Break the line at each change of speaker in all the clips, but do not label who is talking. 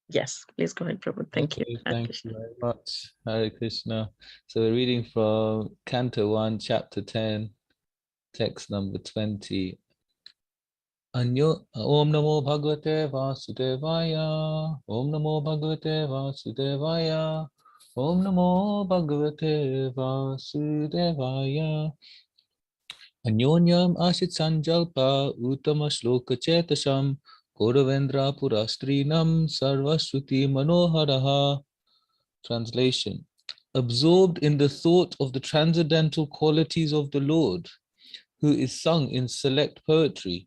Yes, please go ahead, Prabhu. Thank you.
Okay,
Hare
thank you
Krishna.
very much. Hare Krishna. So we're reading from Canto 1, Chapter 10, text number 20. Anyo Om Namo Bhagavate Vasudevaya. Om Namo Bhagavate Vasudevaya. Om Namo Bhagavate Vasudevaya. Anyonyam Ashit Sanjalpa Uttama Shloka Chetasham Kodavendra Purastrinam Sarvasruti Manoharaha. Translation. Absorbed in the thought of the transcendental qualities of the Lord, who is sung in select poetry,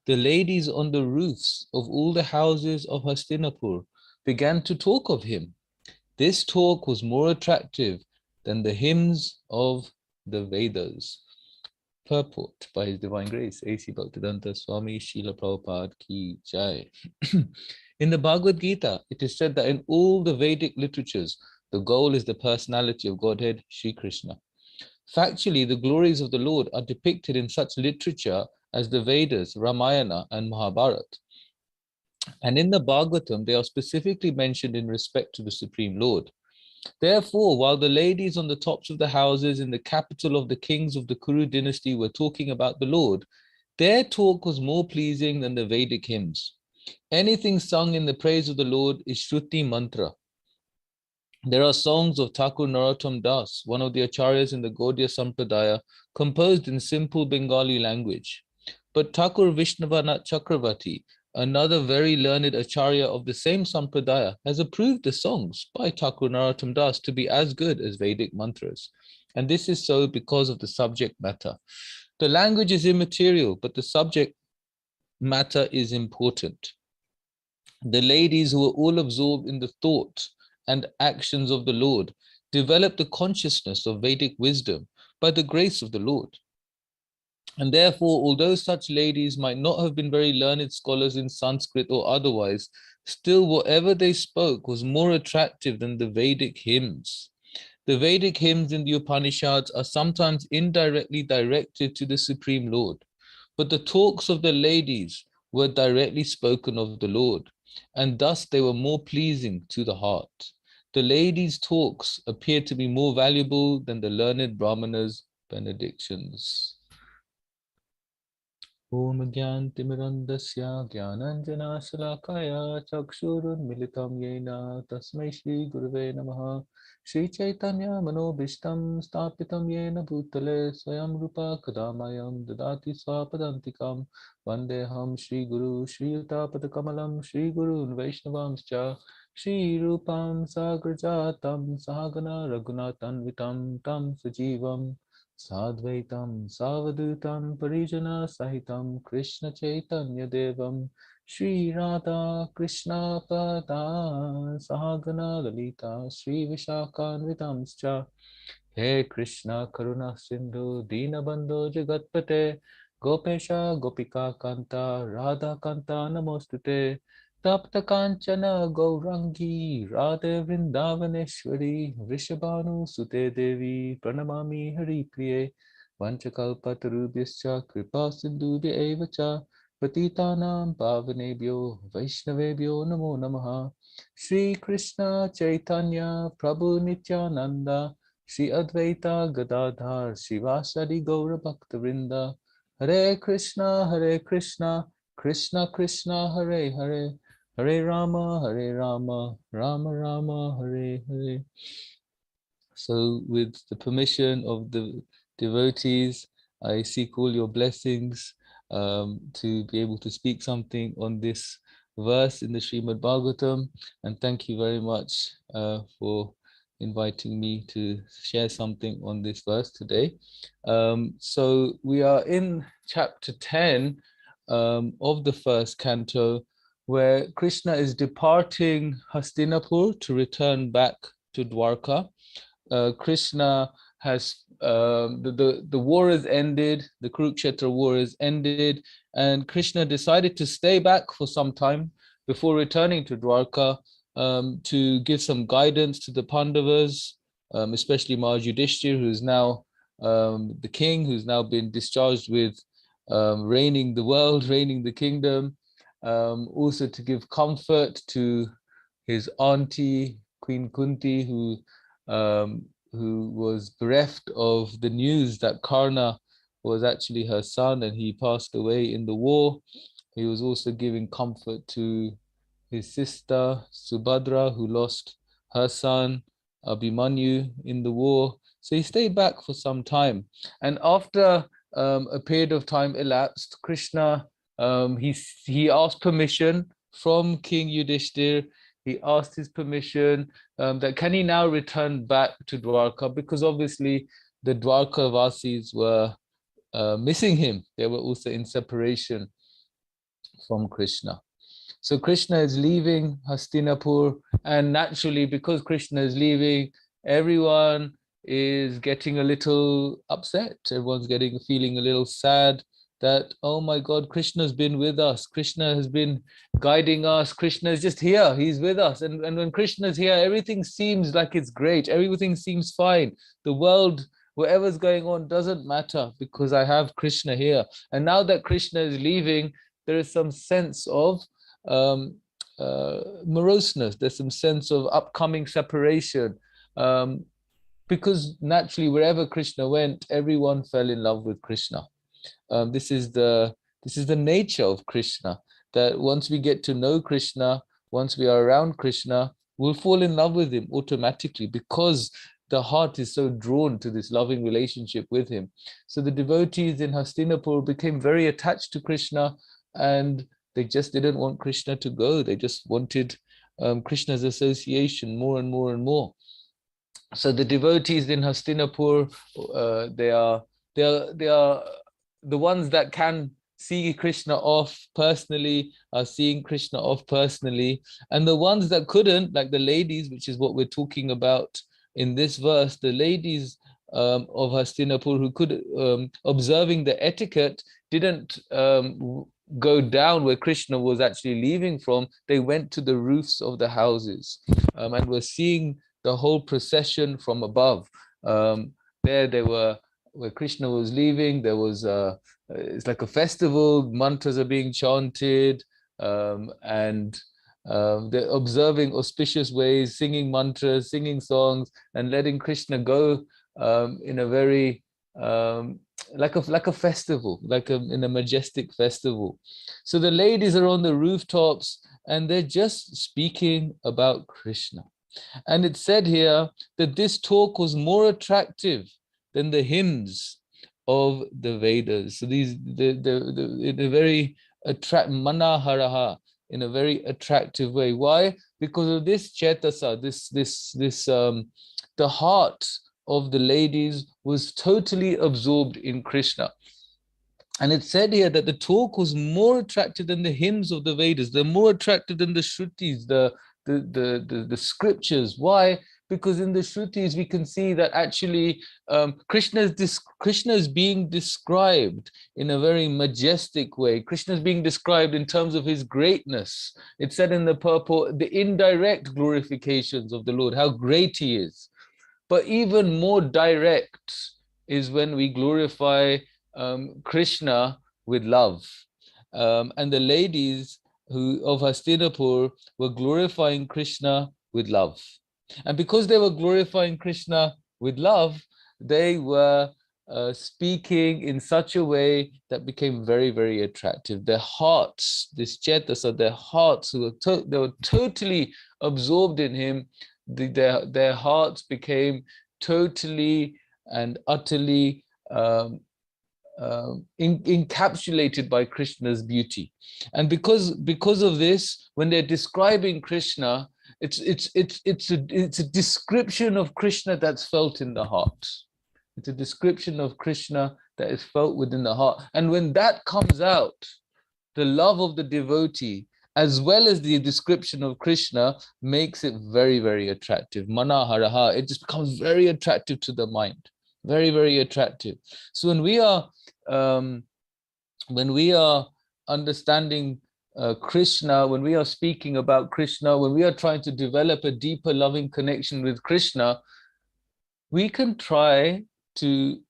the ladies on the roofs of all the houses of Hastinapur began to talk of him. This talk was more attractive than the hymns of the Vedas. Purport by His Divine Grace, A.C. Bhaktivedanta Swami Srila Prabhupada Ki Jai. In the Bhagavad Gita, it is said that in all the Vedic literatures, the goal is the personality of Godhead, Sri Krishna. Factually, the glories of the Lord are depicted in such literature as the Vedas, Ramayana, and Mahabharata. And in the Bhagavatam, they are specifically mentioned in respect to the Supreme Lord. Therefore, while the ladies on the tops of the houses in the capital of the kings of the Kuru dynasty were talking about the Lord, their talk was more pleasing than the Vedic hymns. Anything sung in the praise of the Lord is Shruti mantra. There are songs of Thakur Narottam Das, one of the acharyas in the Gaudiya Sampradaya, composed in simple Bengali language. But Thakur Vishnavanath Chakravarti, another very learned acharya of the same Sampradaya, has approved the songs by Thakur Narottam Das to be as good as Vedic mantras. And this is so because of the subject matter. The language is immaterial, but the subject matter is important. The ladies, who were all absorbed in the thought and actions of the Lord, developed the consciousness of Vedic wisdom by the grace of the Lord. And therefore, although such ladies might not have been very learned scholars in Sanskrit or otherwise, still whatever they spoke was more attractive than the Vedic hymns. The Vedic hymns in the Upanishads are sometimes indirectly directed to the Supreme Lord, but the talks of the ladies were directly spoken of the Lord, and thus they were more pleasing to the heart. The ladies' talks appeared to be more valuable than the learned Brahmanas' benedictions. Om Gyantimirandasya Gyananjana Salakaya Chakshurunmilitam Yena Tasmai Shri Gurave Namaha Shri Chaitanya Manobishtam Stapitam Yena Bhutale Swayam Rupa Kadamayam Dadati Swapadantikam Vandeham Shri Guru Shri Utapadakamalam Shri Guru Vaishnavamscha Shri Rupam Sagrajatam Sahagana Raghunathan Tam Sajivam Sadvaitam Savadutam Parijana Sahitam Krishna Chaitanya Devam Shri Radha Krishna Pada Sahagana Lalita Shri Vishakhanvitamscha He Krishna Karuna Sindhu Dinabandho Jagatpate Gopesha Gopika Kanta Radha Kanta Namostute Tapta Kanchana Gaurangi Radhe Vrindavaneshwari Vrishabhanu Sute Devi Pranamami Hari Priye Vanchakalpatarubhyascha Kripa Sindhubhya Evacha Patitanam Pavanebhyo Vaishnavebhyo Namo Namaha Shri Krishna Chaitanya Prabhu Nityananda Shri Advaita Gadadhar Shivasadi Gaura Bhaktavrinda Hare Krishna Krishna Krishna Hare Hare Hare Rama, Rama Rama, Hare Hare. So with the permission of the devotees, I seek all your blessings to be able to speak something on this verse in the Srimad Bhagavatam. And thank you very much for inviting me to share something on this verse today. So we are in chapter 10 of the first canto, where Krishna is departing Hastinapur to return back to Dwarka. Krishna has the war has ended, the Kurukshetra war has ended, and Krishna decided to stay back for some time before returning to Dwarka to give some guidance to the Pandavas, especially Maharaj Yudhishthir, who's now the king, who's now been discharged with reigning the world, reigning the kingdom. Also to give comfort to his auntie, Queen Kunti, who was bereft of the news that Karna was actually her son and he passed away in the war. He was also giving comfort to his sister Subhadra, who lost her son Abhimanyu in the war. So he stayed back for some time. And after a period of time elapsed, Krishna, he asked permission from King Yudhishthir. He asked his permission that can he now return back to Dwarka, because obviously the Dwarka Vasis were missing him. They were also in separation from Krishna. So Krishna is leaving Hastinapur, and naturally, because Krishna is leaving, everyone is getting a little upset. Everyone's feeling a little sad that, oh my God, Krishna's been with us. Krishna has been guiding us. Krishna is just here. He's with us. And when Krishna's here, everything seems like it's great. Everything seems fine. The world, whatever's going on, doesn't matter because I have Krishna here. And now that Krishna is leaving, there is some sense of moroseness. There's some sense of upcoming separation, because naturally, wherever Krishna went, everyone fell in love with Krishna. This is the nature of Krishna, that once we get to know Krishna, once we are around Krishna, we'll fall in love with him automatically, because the heart is so drawn to this loving relationship with him. So the devotees in Hastinapur became very attached to Krishna, and they just didn't want Krishna to go. They just wanted Krishna's association more and more and more. So the devotees in Hastinapur, they are the ones that can see Krishna off personally, are seeing Krishna off personally. And the ones that couldn't, like the ladies, which is what we're talking about in this verse, the ladies of Hastinapur who could, observing the etiquette, didn't go down where Krishna was actually leaving from. They went to the roofs of the houses and were seeing the whole procession from above. There they were, where Krishna was leaving. There was it's like a festival. Mantras are being chanted, and they're observing auspicious ways, singing mantras, singing songs, and letting Krishna go in a very like a festival, in a majestic festival. So the ladies are on the rooftops and they're just speaking about Krishna. And it said here that this talk was more attractive than the hymns of the Vedas. So these, in a very manaharaha, in a very attractive way. Why? Because of this chetasa, the heart of the ladies was totally absorbed in Krishna. And it said here that the talk was more attractive than the hymns of the Vedas. They're more attractive than the Shrutis, the scriptures. Why? Because in the Shrutis we can see that actually Krishna is being described in a very majestic way. Krishna is being described in terms of his greatness. It said in the purport, the indirect glorifications of the Lord, how great he is. But even more direct is when we glorify Krishna with love. And the ladies of Hastinapur were glorifying Krishna with love. And because they were glorifying Krishna with love, they were speaking in such a way that became very, very attractive. Their hearts, this chetasa, their hearts, they were totally absorbed in him. Their hearts became totally and utterly encapsulated by Krishna's beauty. And because of this, when they're describing Krishna, it's a description of Krishna that's felt in the heart. It's a description of Krishna that is felt within the heart. And when that comes out, the love of the devotee, as well as the description of Krishna, makes it very, very attractive. Manaharaha, it just becomes very attractive to the mind. Very, very attractive. So when we are understanding Krishna, when we are speaking about Krishna, when we are trying to develop a deeper loving connection with Krishna, we can try to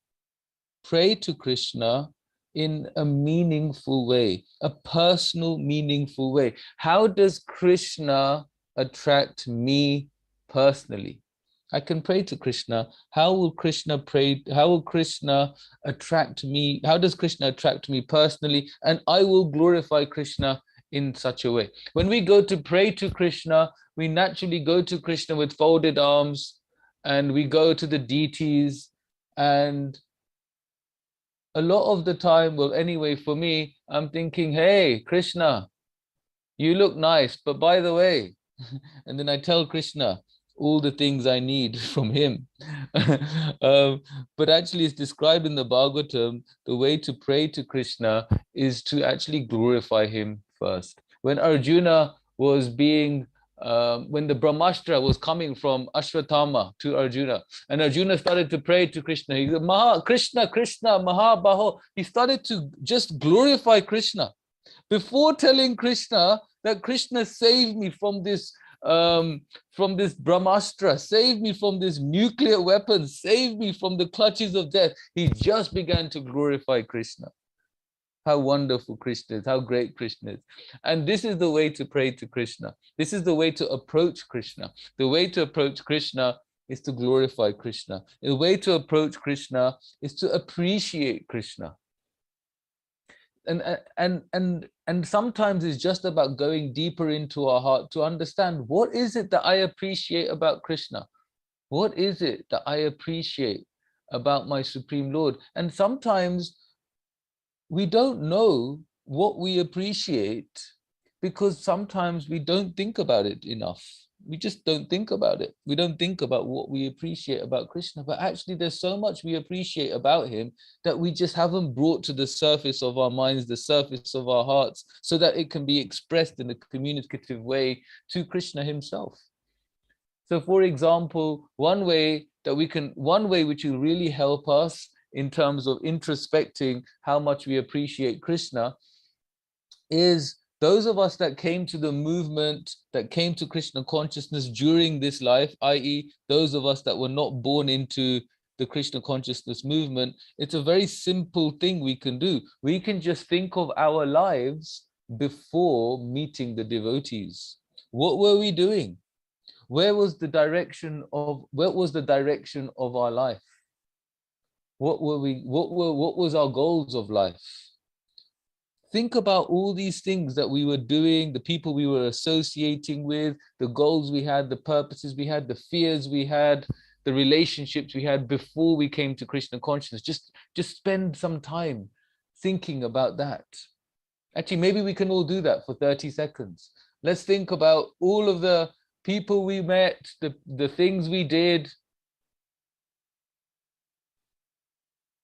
pray to Krishna in a meaningful way, a personal, meaningful way. How does Krishna attract me personally? I can pray to Krishna. How will Krishna pray? How will Krishna attract me? How does Krishna attract me personally? And I will glorify Krishna in such a way. When we go to pray to Krishna, we naturally go to Krishna with folded arms, and we go to the deities. And a lot of the time, well, anyway, for me, I'm thinking, hey, Krishna, you look nice, but by the way, and then I tell Krishna all the things I need from him. But actually, it's described in the Bhagavatam, the way to pray to Krishna is to actually glorify him first. When Arjuna was being, when the Brahmastra was coming from Ashwatthama to Arjuna, and Arjuna started to pray to Krishna, he said, Krishna, Krishna, Mahabaho. He started to just glorify Krishna before telling Krishna that Krishna saved me from this Brahmastra, save me from this nuclear weapon, save me from the clutches of death. He just began to glorify Krishna. How wonderful Krishna is, how great Krishna is. And this is the way to pray to Krishna. This is the way to approach Krishna. The way to approach Krishna is to glorify Krishna. The way to approach Krishna is to appreciate Krishna. And sometimes it's just about going deeper into our heart to understand, what is it that I appreciate about Krishna? What is it that I appreciate about my Supreme Lord? And sometimes we don't know what we appreciate because sometimes we don't think about it enough. We just don't think about it. We don't think about what we appreciate about Krishna, but actually there's so much we appreciate about him that we just haven't brought to the surface of our minds, the surface of our hearts, so that it can be expressed in a communicative way to Krishna himself. So for example, one way which will really help us in terms of introspecting how much we appreciate Krishna is those of us that came to the movement, that came to Krishna consciousness during this life, i.e. those of us that were not born into the Krishna consciousness movement. It's a very simple thing we can do. We can just think of our lives before meeting the devotees. What were we doing? Where was the direction of our life? What was our goals of life? Think about all these things that we were doing, the people we were associating with, the goals we had, the purposes we had, the fears we had, the relationships we had before we came to Krishna consciousness. Just spend some time thinking about that. Actually, maybe we can all do that for 30 seconds. Let's think about all of the people we met, the things we did.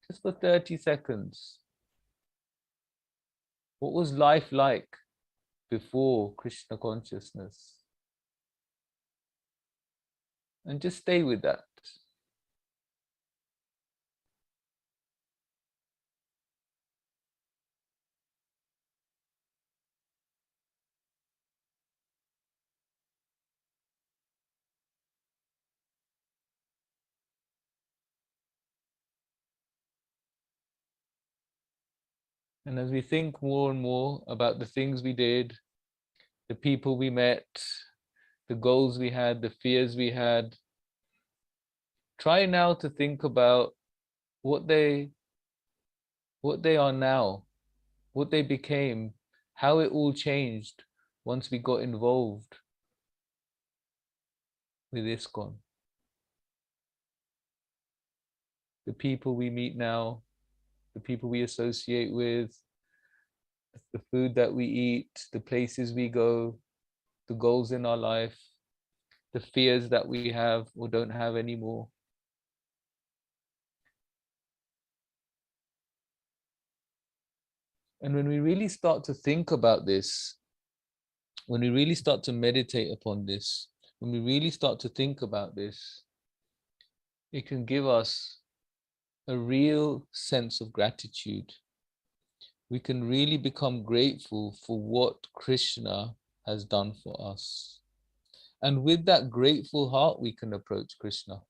Just for 30 seconds. What was life like before Krishna consciousness? And just stay with that. And as we think more and more about the things we did, the people we met, the goals we had, the fears we had, try now to think about what they are now, what they became, how it all changed once we got involved with ISKCON. The people we meet now, the people we associate with, the food that we eat, the places we go, the goals in our life, the fears that we have or don't have anymore. And when we really start to think about this, when we really start to meditate upon this, when we really start to think about this, it can give us a real sense of gratitude. We can really become grateful for what Krishna has done for us. And with that grateful heart, we can approach Krishna.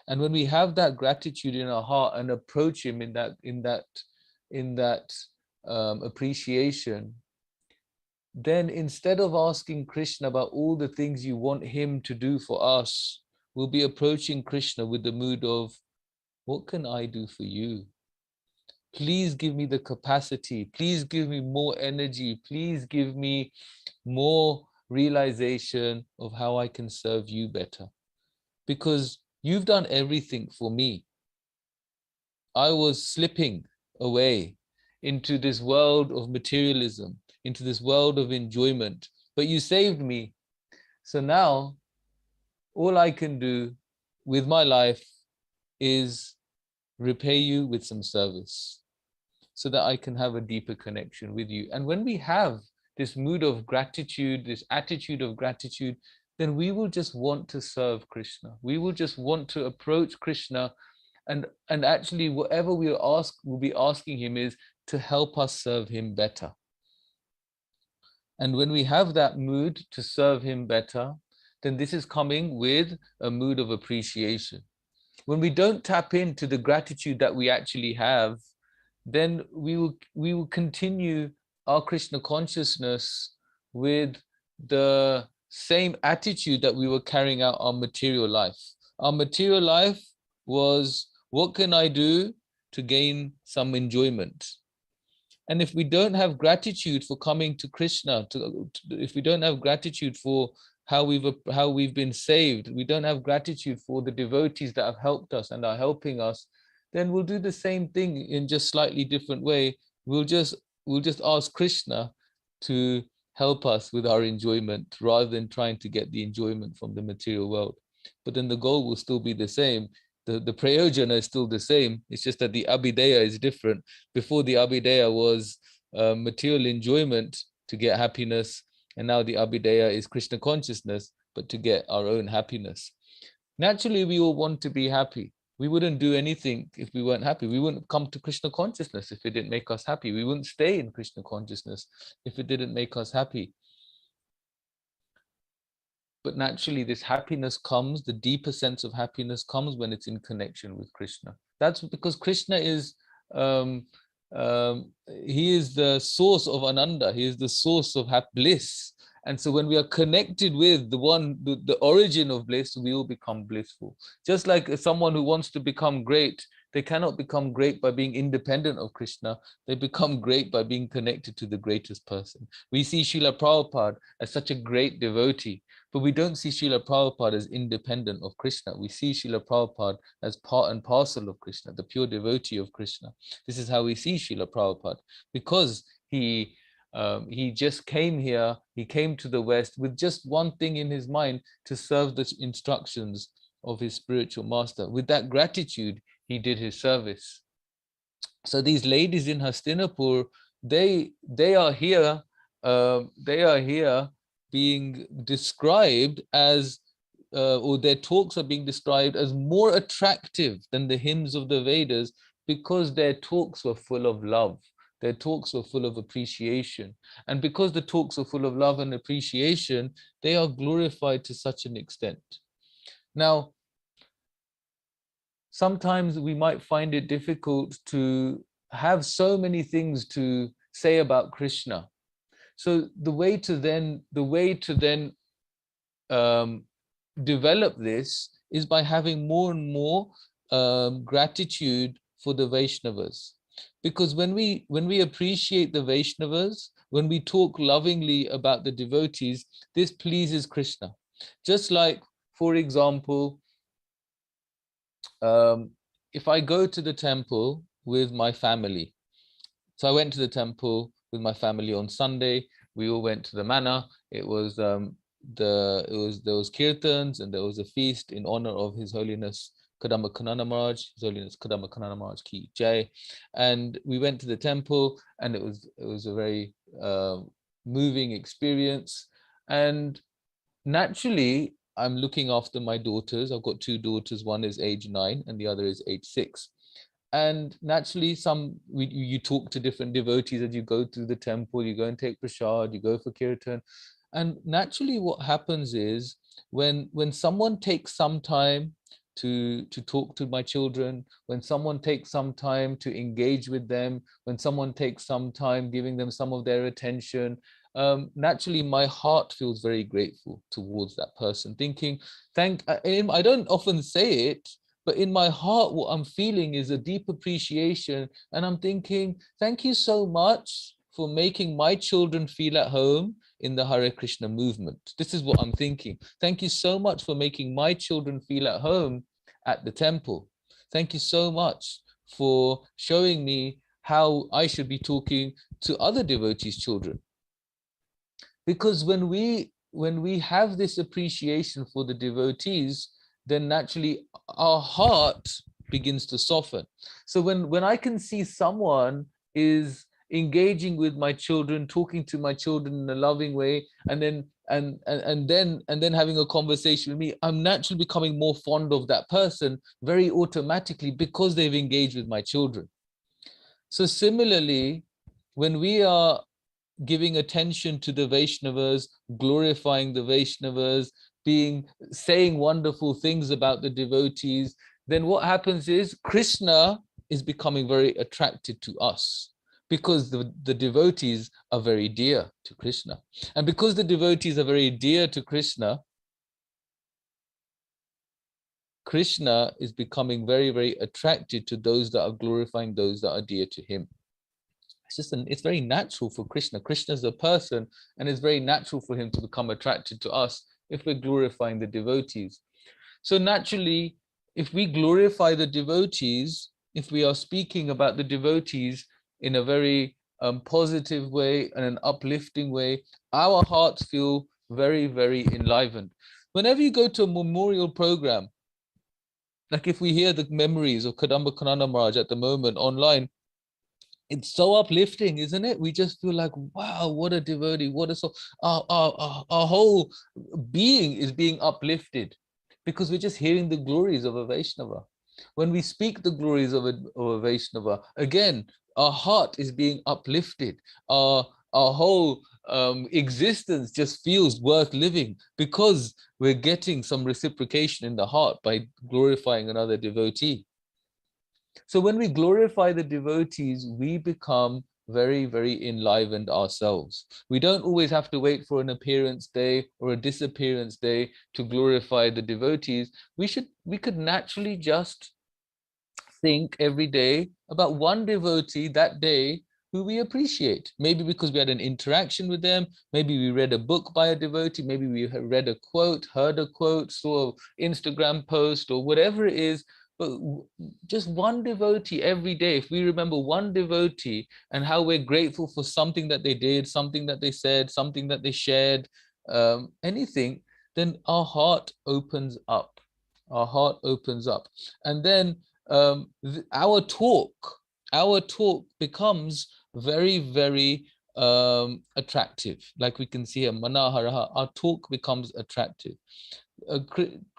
And when we have that gratitude in our heart and approach him in that appreciation, then instead of asking Krishna about all the things you want him to do for us, we'll be approaching Krishna with the mood of, what can I do for you? Please give me the capacity. Please give me more energy. Please give me more realization of how I can serve you better. Because you've done everything for me. I was slipping away into this world of materialism, into this world of enjoyment, but you saved me. So now all I can do with my life is repay you with some service so that I can have a deeper connection with you. And when we have this mood of gratitude, this attitude of gratitude, then we will just want to serve Krishna. We will just want to approach Krishna, and actually whatever we'll be asking him is to help us serve him better. And when we have that mood to serve him better, then this is coming with a mood of appreciation. When we don't tap into the gratitude that we actually have, then we will continue our Krishna consciousness with the same attitude that we were carrying out our material life. Our material life was, what can I do to gain some enjoyment? And if we don't have gratitude for coming to Krishna, if we don't have gratitude for how we've been saved, we don't have gratitude for the devotees that have helped us and are helping us, then we'll do the same thing in just slightly different way. We'll just ask Krishna to help us with our enjoyment rather than trying to get the enjoyment from the material world. But then the goal will still be the same. The prayojana is still the same. It's just that the abhidaya is different. Before, the abhidaya was material enjoyment to get happiness, and now the abhidaya is Krishna consciousness, but to get our own happiness. Naturally, we all want to be happy. We wouldn't do anything if we weren't happy. We wouldn't come to Krishna consciousness if it didn't make us happy. We wouldn't stay in Krishna consciousness if it didn't make us happy. But naturally, this happiness comes, the deeper sense of happiness comes when it's in connection with Krishna. That's because Krishna is, he is the source of ananda. He is the source of bliss. And so when we are connected with the origin of bliss, we will become blissful. Just like someone who wants to become great, they cannot become great by being independent of Krishna. They become great by being connected to the greatest person. We see Srila Prabhupada as such a great devotee, but we don't see Srila Prabhupada as independent of Krishna. We see Srila Prabhupada as part and parcel of Krishna, the pure devotee of Krishna. This is how we see Srila Prabhupada, because he just came here, he came to the West with just one thing in his mind, to serve the instructions of his spiritual master. With that gratitude, he did his service. So these ladies in Hastinapur, they are here being described as, or their talks are being described as more attractive than the hymns of the Vedas, because their talks were full of love. Their talks were full of appreciation. And because the talks are full of love and appreciation, they are glorified to such an extent. Now, sometimes we might find it difficult to have so many things to say about Krishna. So the way to then develop this is by having more and more gratitude for the Vaishnavas. Because when we appreciate the Vaishnavas, when we talk lovingly about the devotees, this pleases Krishna. Just like, for example, if I go to the temple with my family. So I went to the temple with my family on Sunday. We all went to the manor. It was there was kirtans, and there was a feast in honor of His Holiness Kadamba Kanana Maharaj, His Holiness Kadamba Kanana Maharaj Ki Jai. And we went to the temple, and it was a very moving experience. And naturally, I'm looking after my daughters. I've got two daughters. One is age 9 and the other is age 6. And naturally, you talk to different devotees as you go through the temple. You go and take prasad, you go for kirtan. And naturally, what happens is when someone takes some time to talk to my children, when someone takes some time to engage with them, when someone takes some time giving them some of their attention, naturally my heart feels very grateful towards that person, thinking, I don't often say it, but in my heart, what I'm feeling is a deep appreciation. And I'm thinking, thank you so much for making my children feel at home in the Hare Krishna movement. This is what I'm thinking. Thank you so much for making my children feel at home at the temple. Thank you so much for showing me how I should be talking to other devotees' children. Because when we have this appreciation for the devotees, then naturally our heart begins to soften. So when I can see someone is engaging with my children, talking to my children in a loving way, and then having a conversation with me, I'm naturally becoming more fond of that person very automatically, because they've engaged with my children. So similarly, when we are giving attention to the Vaishnavas, glorifying the Vaishnavas, saying wonderful things about the devotees, then what happens is Krishna is becoming very attracted to us, because the devotees are very dear to Krishna. And because the devotees are very dear to Krishna, Krishna is becoming very, very attracted to those that are glorifying those that are dear to him. It's very natural for Krishna. Krishna is a person, and it's very natural for him to become attracted to us if we're glorifying the devotees. So naturally, if we glorify the devotees, if we are speaking about the devotees in a very positive way and an uplifting way, our hearts feel very, very enlivened. Whenever you go to a memorial program, like if we hear the memories of Kadamba Kanana Maharaj at the moment online, it's so uplifting, isn't it? We just feel like, wow, what a devotee, what a soul. Our whole being is being uplifted, because we're just hearing the glories of a Vaishnava. When we speak the glories of a Vaishnava, again, our heart is being uplifted. Our whole existence just feels worth living, because we're getting some reciprocation in the heart by glorifying another devotee. So when we glorify the devotees, we become very, very enlivened ourselves. We don't always have to wait for an appearance day or a disappearance day to glorify the devotees. We could naturally just think every day about one devotee that day who we appreciate. Maybe because we had an interaction with them, maybe we read a book by a devotee, maybe we read a quote, heard a quote, saw an Instagram post, or whatever it is. But just one devotee every day, if we remember one devotee and how we're grateful for something that they did, something that they said, something that they shared, anything, then our heart opens up. Our heart opens up. And then our talk becomes very, very attractive. Like we can see here, Manaharaha, our talk becomes attractive.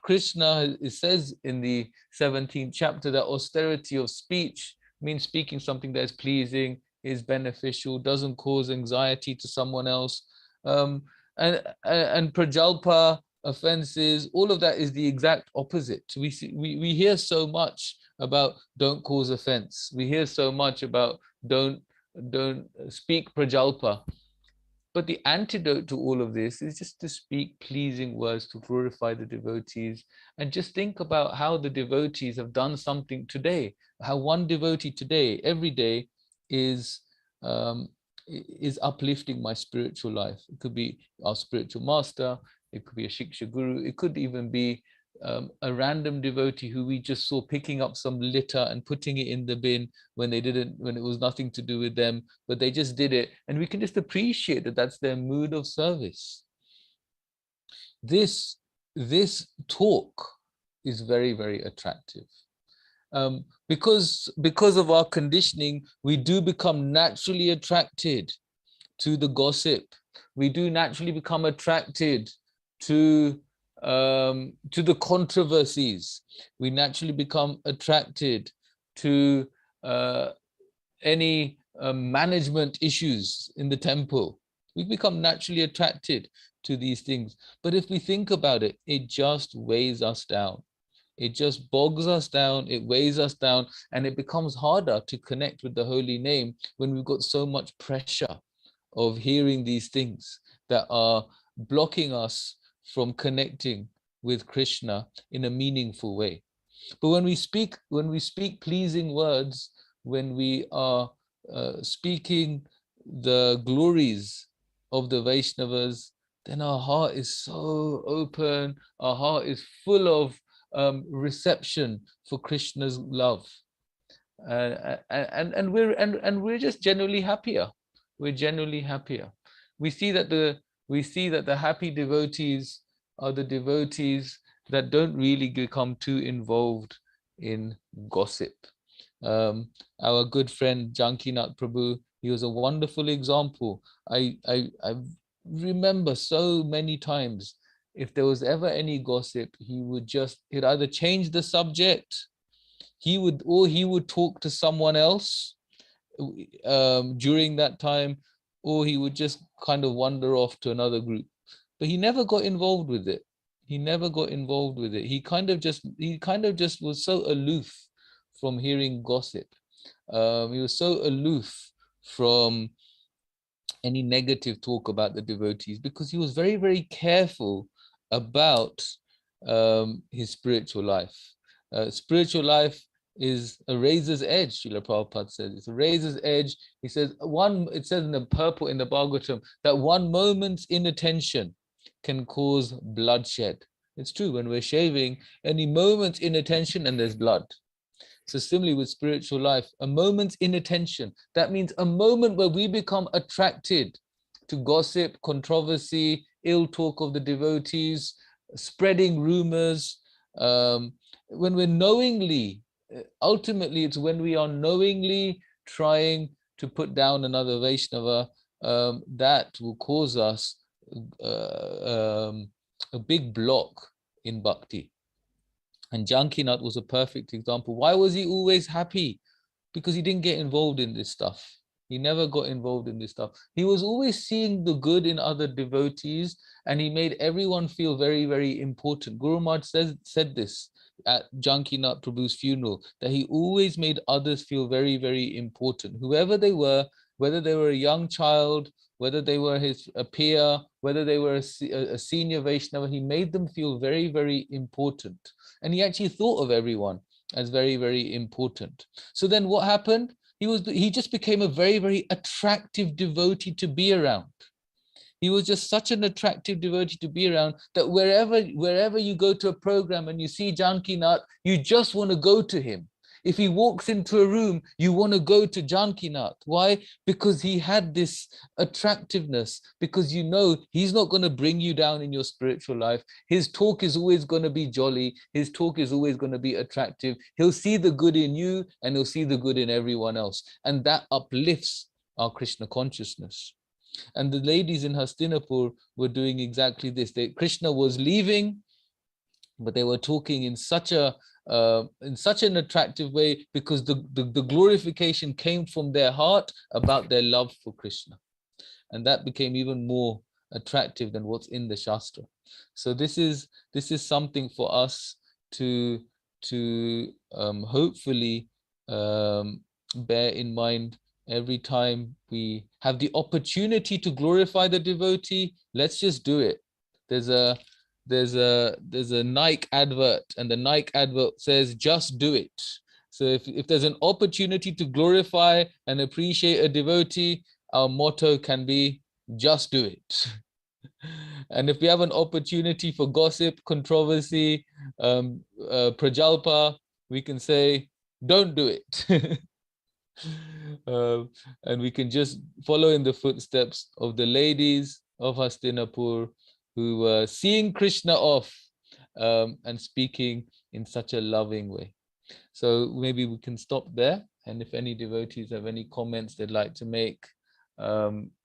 Krishna, it says in the 17th chapter that austerity of speech means speaking something that is pleasing, is beneficial, doesn't cause anxiety to someone else. And prajalpa, offenses, all of that is the exact opposite. We hear so much about don't cause offense. We hear so much about don't speak prajalpa. But the antidote to all of this is just to speak pleasing words, to glorify the devotees, and just think about how the devotees have done something today, how one devotee today, every day, is uplifting my spiritual life. It could be our spiritual master, it could be a Shiksha Guru, it could even be a random devotee who we just saw picking up some litter and putting it in the bin when it was nothing to do with them, but they just did it, and we can just appreciate that that's their mood of service. This talk is very, very attractive. Because of our conditioning, we do become naturally attracted to the gossip. We do naturally become attracted to the controversies. We naturally become attracted to any management issues in the temple. We become naturally attracted to these things. But if we think about it, it just weighs us down. It just bogs us down, it weighs us down, and it becomes harder to connect with the holy name when we've got so much pressure of hearing these things that are blocking us from connecting with Krishna in a meaningful way. But when we speak pleasing words, when we are speaking the glories of the Vaishnavas, then our heart is so open, our heart is full of reception for Krishna's love. And we're just generally happier. We're generally happier. We see that the happy devotees are the devotees that don't really become too involved in gossip. Our good friend Jankinath Prabhu, he was a wonderful example. I remember so many times, if there was ever any gossip, he'd either change the subject, he would talk to someone else during that time, or he would just kind of wander off to another group. But he never got involved with it. He never got involved with it. He kind of just was so aloof from hearing gossip. He was so aloof from any negative talk about the devotees, because he was very, very careful about his spiritual life. Spiritual life is a razor's edge, Srila Prabhupada says. It's a razor's edge. He says it says in the purport in the Bhagavatam that one moment's inattention can cause bloodshed. It's true, when we're shaving, any moment's inattention and there's blood. So similarly with spiritual life, a moment's inattention, that means a moment where we become attracted to gossip, controversy, ill talk of the devotees, spreading rumors. When we're knowingly, ultimately it's when we are knowingly trying to put down another Vaishnava, that will cause us a big block in bhakti. And Jankinath was a perfect example. Why was he always happy? Because he didn't get involved in this stuff. He never got involved in this stuff. He was always seeing the good in other devotees, and he made everyone feel very, very important. Guru March said this at Jankinath Prabhu's funeral, that he always made others feel very, very important. Whoever they were, whether they were a young child, whether they were a peer, whether they were a senior Vaishnava, he made them feel very, very important. And he actually thought of everyone as very, very important. So then what happened? He just became a very, very attractive devotee to be around. He was just such an attractive devotee to be around that wherever you go to a program and you see Jankinath, you just want to go to him. If he walks into a room, you want to go to Jankinath. Why? Because he had this attractiveness, because you know he's not going to bring you down in your spiritual life. His talk is always going to be jolly. His talk is always going to be attractive. He'll see the good in you and he'll see the good in everyone else. And that uplifts our Krishna consciousness. And the ladies in Hastinapur were doing exactly this. Krishna was leaving, but they were talking in such an attractive way, because the glorification came from their heart about their love for Krishna. And that became even more attractive than what's in the Shastra. So this is something for us to hopefully bear in mind every time we have the opportunity to glorify the devotee. Let's just do it. There's a Nike advert, and the Nike advert says, just do it. So if there's an opportunity to glorify and appreciate a devotee, our motto can be, just do it. And if we have an opportunity for gossip, controversy, prajalpa, we can say, don't do it. And we can just follow in the footsteps of the ladies of Hastinapur, who were seeing Krishna off and speaking in such a loving way. So maybe we can stop there. And if any devotees have any comments they'd like to make,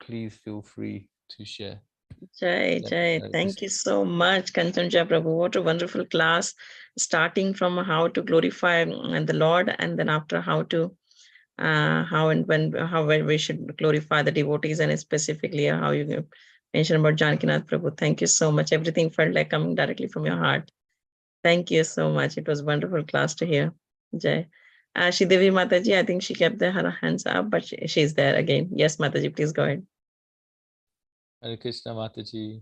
please feel free to share.
Jai. Thank you so much, Kanchanbja Prabhu. What a wonderful class, starting from how to glorify the Lord, and then after how when we should glorify the devotees, and specifically how you mentioned about Jankinath Prabhu. Thank you so much. Everything felt like coming directly from your heart. Thank you so much. It was a wonderful class to hear. Jai. Sridevi Mataji, I think she kept her hands up, but she's there again. Yes, Mataji, please go ahead.
Hare Krishna Mataji.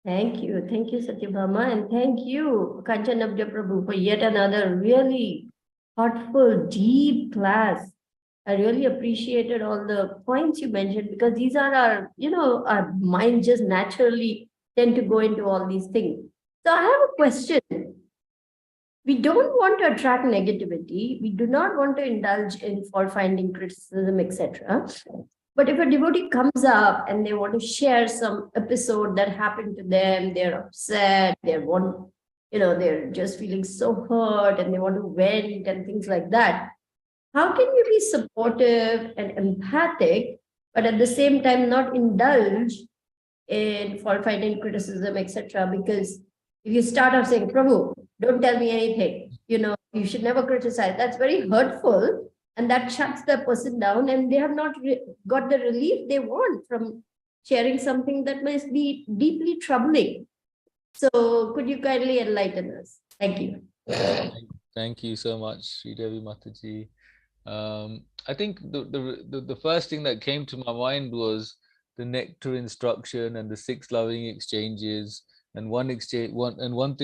Thank you. Thank you, Satyabhama. And thank you, Kanchanabja Prabhu, for yet another really thoughtful, deep class. I really appreciated all the points you mentioned because these are our, our mind just naturally tend to go into all these things. So I have a question. We don't want to attract negativity. We do not want to indulge in fault finding, criticism, etc. But if a devotee comes up and they want to share some episode that happened to them, they're upset, they're just feeling so hurt and they want to vent and things like that. How can you be supportive and empathic, but at the same time not indulge in fault finding, criticism, etc.? Because if you start off saying, Prabhu, don't tell me anything, you should never criticize, that's very hurtful. And that shuts the person down, and they have not got the relief they want from sharing something that must be deeply troubling. So could you kindly enlighten us? Thank you.
Thank you so much, Sri Devi Mataji. I think the first thing that came to my mind was the nectar instruction and the 6 loving exchanges. And one thing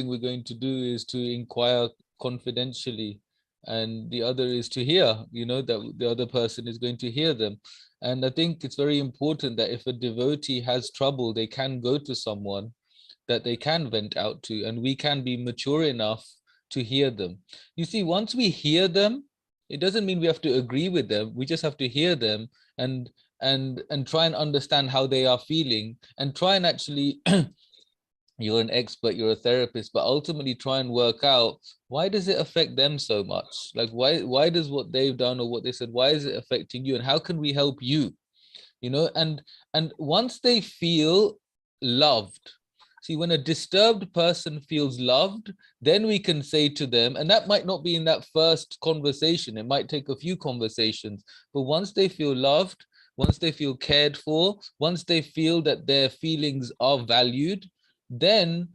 we're going to do is to inquire confidentially, and the other is to hear, that the other person is going to hear them. And I think it's very important that if a devotee has trouble, they can go to someone that they can vent out to, and we can be mature enough to hear them. You see, once we hear them, it doesn't mean we have to agree with them. We just have to hear them and try and understand how they are feeling, and try and actually you're an expert, you're a therapist, but ultimately try and work out, why does it affect them so much? Like, why does what they've done or what they said, why is it affecting you, and how can we help you? And once they feel loved, see, when a disturbed person feels loved, then we can say to them, and that might not be in that first conversation, it might take a few conversations, but once they feel loved, once they feel cared for, once they feel that their feelings are valued, then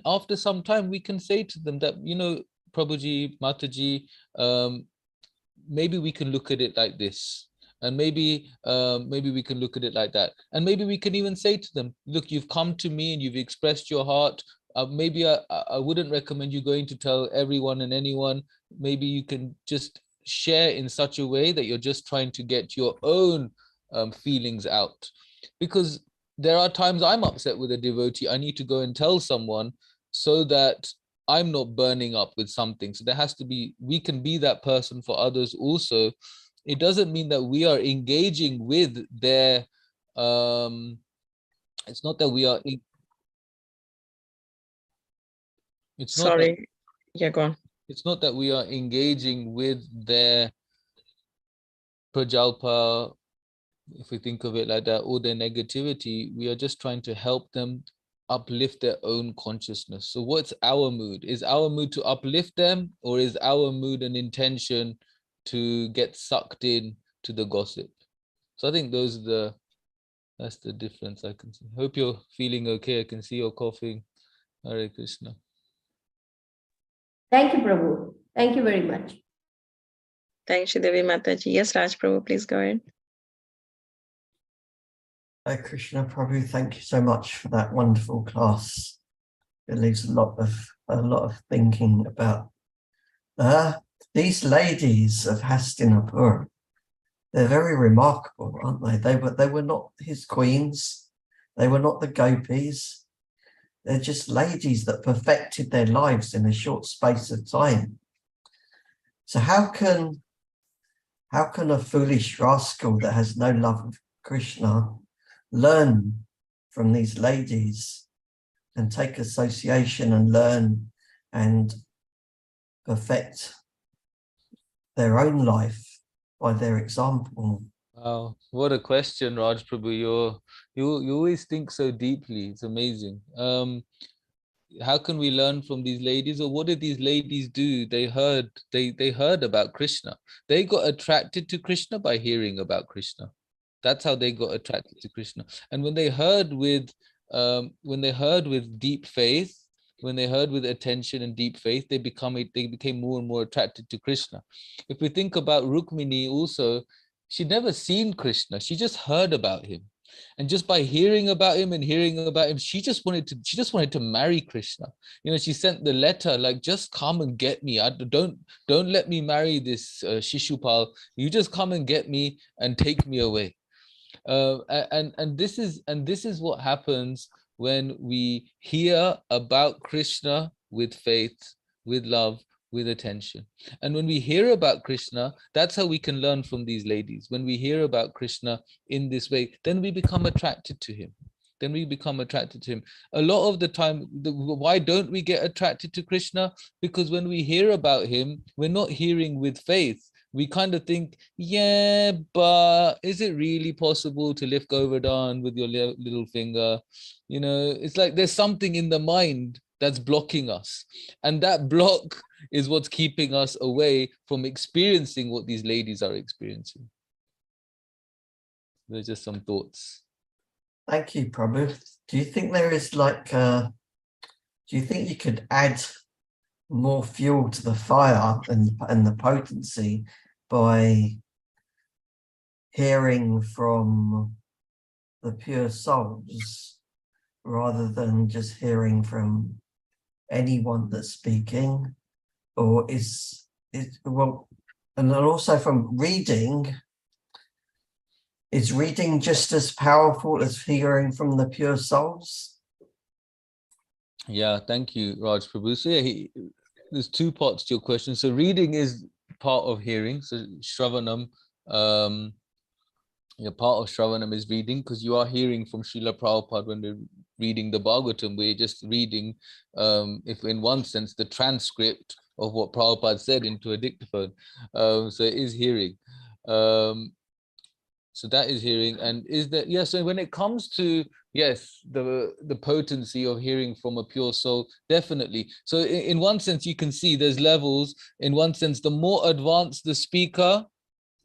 after some time we can say to them that, Prabhuji, Mataji, maybe we can look at it like this, and maybe we can look at it like that, and maybe we can even say to them, look, you've come to me and you've expressed your heart. Maybe I wouldn't recommend you going to tell everyone and anyone. Maybe you can just share in such a way that you're just trying to get your own feelings out. Because there are times I'm upset with a devotee, I need to go and tell someone so that I'm not burning up with something. So there has to be, we can be that person for others also. It doesn't mean that we are engaging with their, it's not that we are, it's not
Sorry.
that,
Yeah, go on.
it's not that we are engaging with their prajalpa, if we think of it like that, or their negativity. We are just trying to help them uplift their own consciousnness. So what's our mood? Is our mood to uplift them, or is our mood and intention to get sucked in to the gossip? So I think that's the difference I can see. Hope you're feeling okay. I can see you're coughing. Hare Krishna.
Thank you, Prabhu. Thank you very much.
Thanks, Devi Mataji. Yes, Raj Prabhu, please go ahead.
Hare Krishna Prabhu, thank you so much for that wonderful class. It leaves a lot of thinking about these ladies of Hastinapur. They're very remarkable, aren't they? They were not his queens. They were not the gopis. They're just ladies that perfected their lives in a short space of time. So how can a foolish rascal that has no love of Krishna learn from these ladies and take association and learn and perfect their own life by their example?
Wow, what a question, Raj Prabhu. You always think so deeply. It's amazing. How can we learn from these ladies, or what did these ladies do? They heard about Krishna. They got attracted to Krishna by hearing about Krishna. That's how they got attracted to Krishna. And when they heard with deep faith, when they heard with attention and deep faith, they became more and more attracted to Krishna. If we think about Rukmini also, she'd never seen Krishna. She just heard about him. And just by hearing about him, she just wanted to marry Krishna. You know, she sent the letter like, just come and get me. Don't let me marry this Shishupal. You just come and get me and take me away. And this is what happens when we hear about Krishna with faith, with love, with attention. And when we hear about Krishna, that's how we can learn from these ladies. When we hear about Krishna in this way, then we become attracted to him. A lot of the time, why don't we get attracted to Krishna? Because when we hear about him, we're not hearing with faith. We kind of think, yeah, but is it really possible to lift Govardhan with your little finger? You know, it's like there's something in the mind that's blocking us. And that block is what's keeping us away from experiencing what these ladies are experiencing. There's just some thoughts.
Thank you, Prabhu. Do you think there is like, do you think you could add more fuel to the fire and the potency by hearing from the pure souls rather than just hearing from anyone that's speaking? Or is it, well, and then also from reading, is reading just as powerful as hearing from the pure souls?
Yeah, thank you, Raj Prabhu. So yeah, there's two parts to your question. So reading is part of hearing. So Shravanam, part of Shravanam is reading, because you are hearing from Srila Prabhupada when we're reading the Bhagavatam. We're just reading, if in one sense, the transcript of what Prabhupada said into a dictaphone. So it is hearing. So that is hearing. And is that, yeah, so when it comes to, yes, the potency of hearing from a pure soul, definitely. So in one sense, you can see there's levels. In one sense, the more advanced the speaker,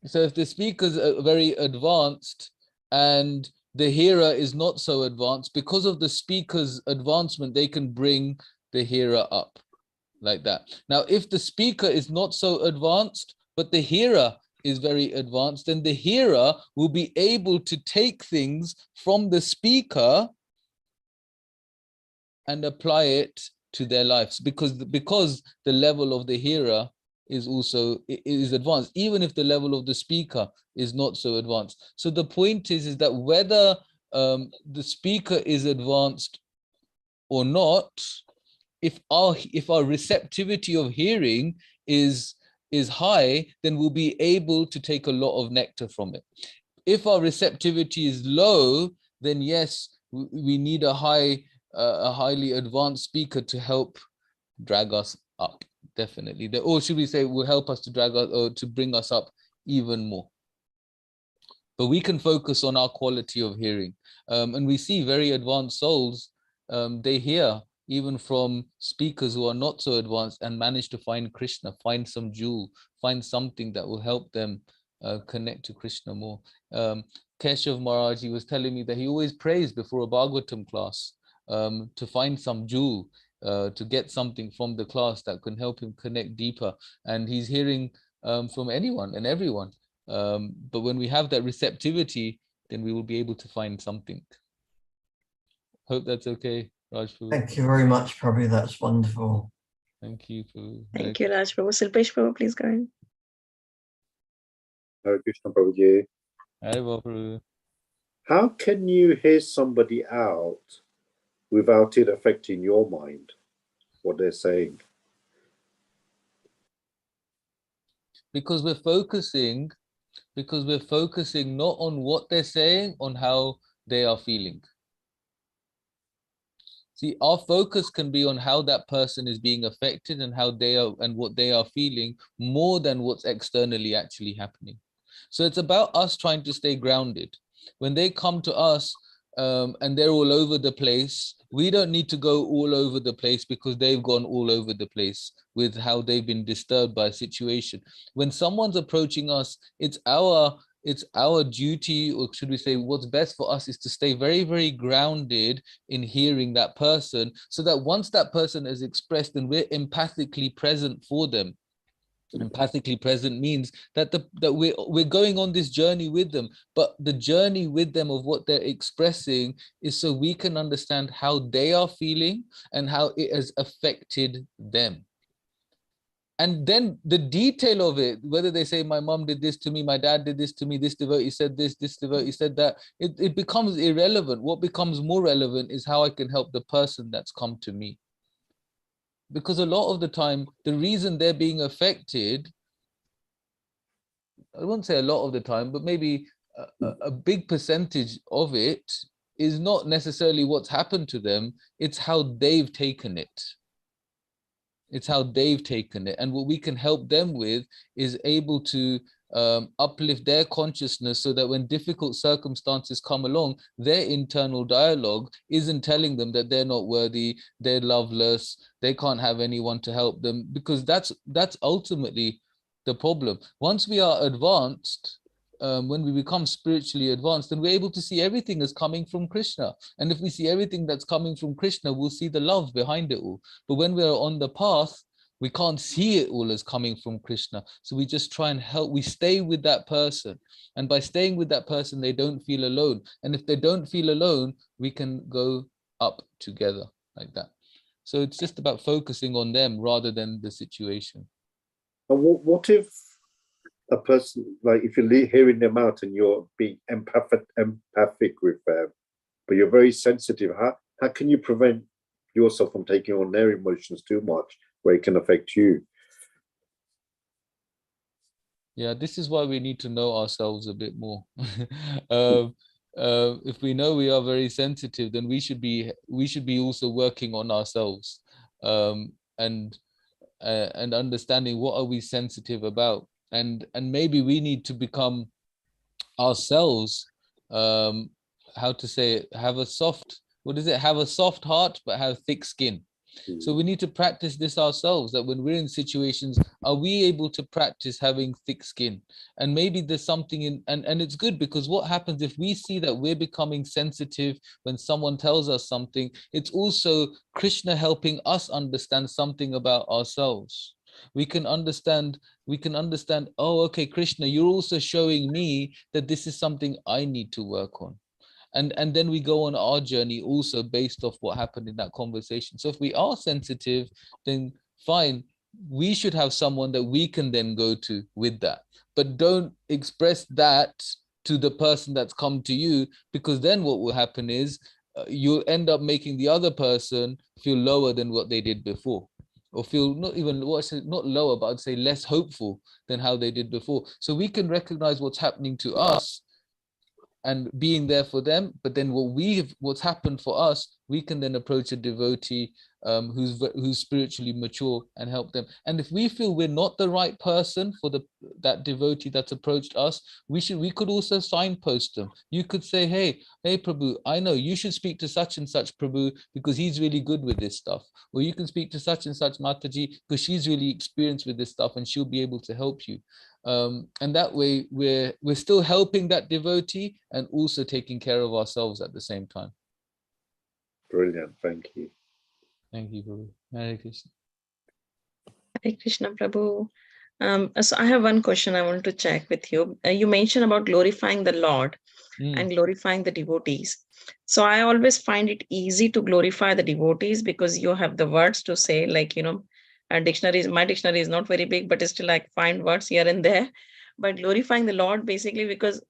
so if the speaker's very advanced and the hearer is not so advanced, because of the speaker's advancement, they can bring the hearer up like that. Now, if the speaker is not so advanced, but the hearer is very advanced, then the hearer will be able to take things from the speaker and apply it to their lives, because the level of the hearer is also advanced, even if the level of the speaker is not so advanced. So the point is that whether the speaker is advanced or not, if our receptivity of hearing is high, then we'll be able to take a lot of nectar from it. If our receptivity is low, then yes, we need a highly advanced speaker to help drag us up, definitely. Or should we say, will help us to drag us, or to bring us up even more. But we can focus on our quality of hearing. And we see very advanced souls, they hear even from speakers who are not so advanced and manage to find Krishna, find some jewel, find something that will help them connect to Krishna more. Keshav Maharaj, he was telling me that he always prays before a Bhagavatam class to find some jewel, to get something from the class that can help him connect deeper. And he's hearing from anyone and everyone. But when we have that receptivity, then we will be able to find something. Hope that's okay, Raj Prabhu.
Thank you very much, Prabhu. That's wonderful.
Thank you, Prabhu.
Thank you, Raj Prabhu. Silpesh Prabhu, please go ahead.
Hare Krishna Prabhuji.
Hare Prabhu.
How can you hear somebody out without it affecting your mind, what they're saying?
Because we're focusing not on what they're saying, on how they are feeling. See, our focus can be on how that person is being affected and how they are and what they are feeling, more than what's externally actually happening. So it's about us trying to stay grounded. When they come to us and they're all over the place, we don't need to go all over the place because they've gone all over the place with how they've been disturbed by a situation. When someone's approaching us, it's our duty, or should we say what's best for us, is to stay very, very grounded in hearing that person, so that once that person is expressed, then we're empathically present for them. Empathically present means that we're going on this journey with them, but the journey with them of what they're expressing is so we can understand how they are feeling and how it has affected them. And then the detail of it, whether they say, my mom did this to me, my dad did this to me, this devotee said this devotee said that, it becomes irrelevant. What becomes more relevant is how I can help the person that's come to me. Because a lot of the time, the reason they're being affected, I won't say a lot of the time, but maybe a big percentage of it is not necessarily what's happened to them, it's how they've taken it. It's how they've taken it. And what we can help them with is able to uplift their consciousness so that when difficult circumstances come along, their internal dialogue isn't telling them that they're not worthy, they're loveless, they can't have anyone to help them, because that's ultimately the problem. Once we are advanced, when we become spiritually advanced, then we're able to see everything as coming from Krishna. And if we see everything that's coming from Krishna, we'll see the love behind it all. But when we're on the path, we can't see it all as coming from Krishna. So we just try and help, we stay with that person. And by staying with that person, they don't feel alone. And if they don't feel alone, we can go up together like that. So it's just about focusing on them rather than the situation.
And what if a person, like if you're hearing them out and you're being empathic with them, but you're very sensitive, how can you prevent yourself from taking on their emotions too much where it can affect you?
Yeah, this is why we need to know ourselves a bit more. If we know we are very sensitive, then we should be also working on ourselves, and understanding what are we sensitive about, and maybe we need to become ourselves, how to say it, have a soft heart but have thick skin. So we need to practice this ourselves, that when we're in situations, are we able to practice having thick skin? And maybe there's something in, and it's good, because what happens if we see that we're becoming sensitive when someone tells us something, it's also Krishna helping us understand something about ourselves. We can understand, oh, okay, Krishna, you're also showing me that this is something I need to work on. And then we go on our journey also based off what happened in that conversation. So if we are sensitive, then fine, we should have someone that we can then go to with that. But don't express that to the person that's come to you, because then what will happen is you'll end up making the other person feel lower than what they did before, or feel not lower, but I'd say less hopeful than how they did before. So we can recognize what's happening to us and being there for them, but then what's happened for us, we can then approach a devotee who's spiritually mature and help them. And if we feel we're not the right person for that devotee that's approached us, we could also signpost them. You could say, hey Prabhu, I know you should speak to such and such Prabhu because he's really good with this stuff. Or you can speak to such and such Mataji because she's really experienced with this stuff and she'll be able to help you. And that way we're still helping that devotee and also taking care of ourselves at the same time.
Brilliant, thank you.
Thank you, Prabhu. Hare Krishna.
Hare Krishna, Prabhu. So I have one question I want to check with you. You mentioned about glorifying the Lord and glorifying the devotees. So I always find it easy to glorify the devotees because you have the words to say, like, my dictionary is not very big, but still I find words here and there. But glorifying the Lord, basically, because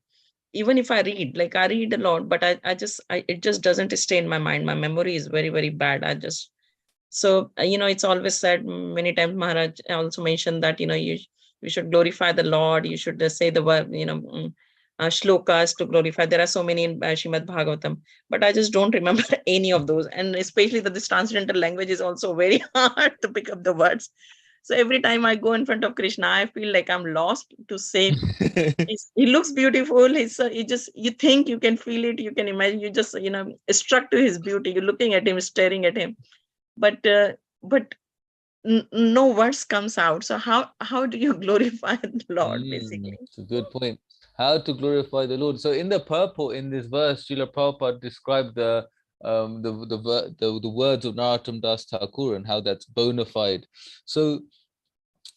even if I read a lot, but it just doesn't stay in my mind. My memory is very, very bad. So it's always said many times, Maharaj also mentioned that, you should glorify the Lord. You should say the word, shlokas to glorify. There are so many in Srimad Bhagavatam, but I just don't remember any of those. And especially that this transcendental language is also very hard to pick up the words. So every time I go in front of Krishna, I feel like I'm lost to say. He looks beautiful. You think you can feel it. You can imagine. You just struck to his beauty. You're looking at him, staring at him, but no words comes out. So how do you glorify the Lord, basically?
It's a good point. How to glorify the Lord. So in the purport in this verse, Srila Prabhupada described the words of Narottam Das Thakur and how that's bona fide. So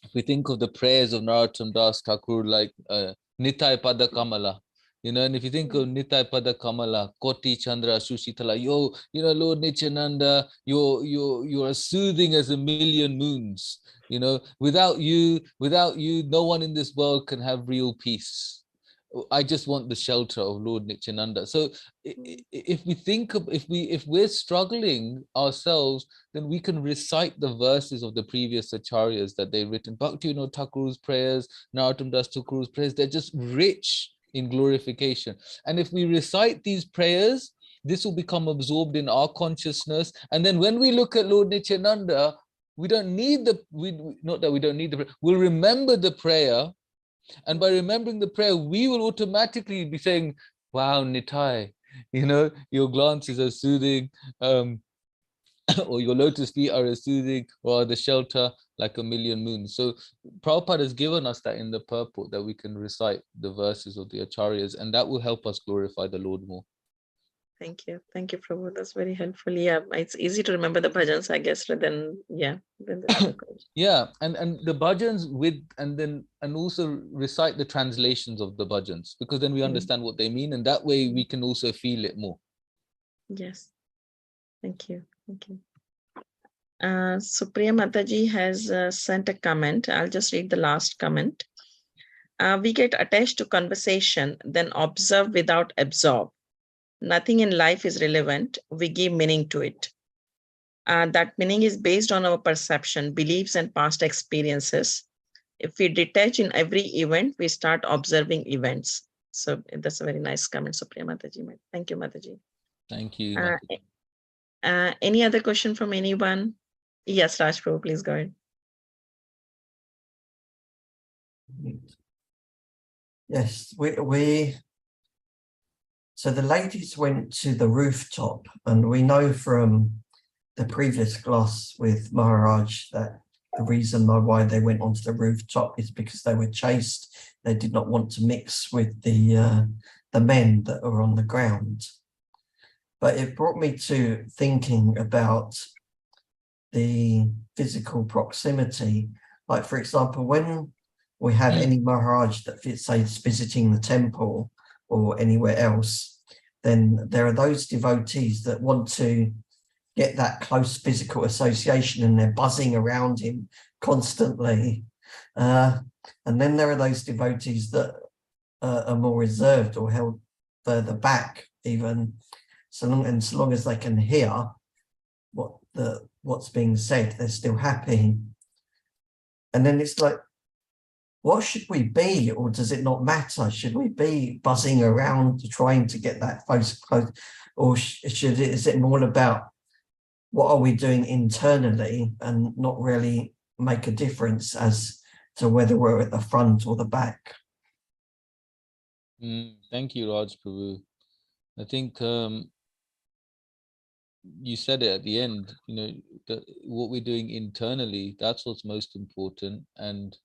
if we think of the prayers of Narottam Das Thakur, like Nitai Pada Kamala, you know, and if you think of Nitai Pada Kamala, Koti Chandra Sushitala, you know, Lord Nityananda, you are soothing as a million moons. You know, without you, no one in this world can have real peace. I just want the shelter of Lord Nityananda. So if we think of, if we're struggling ourselves, then we can recite the verses of the previous acharyas that they've written. Bhaktivinoda Thakur's prayers, Narottam Das Thakur's prayers, they're just rich in glorification. And if we recite these prayers, this will become absorbed in our consciousness. And then when we look at Lord Nityananda, we don't need the, not that we don't need the prayer, we'll remember the prayer. And by remembering the prayer, we will automatically be saying, wow, Nitai, you know, your glances are soothing, or your lotus feet are as soothing, or the shelter like a million moons. So Prabhupada has given us that in the purport, that we can recite the verses of the acharyas, and that will help us glorify the Lord more.
Thank you, Prabhu. That's very helpful. Yeah, it's easy to remember the bhajans, I guess, rather than
Yeah, and the bhajans with, and also recite the translations of the bhajans, because then we understand what they mean, and that way we can also feel it more.
Yes, thank you. Supriya Mataji has sent a comment. I'll just read the last comment. We get attached to conversation, then observe without absorb. Nothing in life is relevant. We give meaning to it. That meaning is based on our perception, beliefs, and past experiences. If we detach in every event, we start observing events. So that's a very nice comment, Supriya Mataji. Thank you, Mataji.
Thank you.
Any other question from anyone? Yes, Raj Prabhu, please go ahead.
Yes, so the ladies went to the rooftop, and we know from the previous class with Maharaj that the reason why they went onto the rooftop is because they were chaste. They did not want to mix with the men that were on the ground. But it brought me to thinking about the physical proximity. Like, for example, when we have any Maharaj that say is visiting the temple or anywhere else, then there are those devotees that want to get that close physical association, and they're buzzing around him constantly. And then there are those devotees that are more reserved or held further back, even so long as they can hear what's being said, they're still happy. And then it's like, what should we be, or does it not matter? Should we be buzzing around trying to get that close, or is it more about what are we doing internally and not really make a difference as to whether we're at the front or the back?
Thank you, Raj Prabhu. I think you said it at the end, you know, that what we're doing internally, that's what's most important. And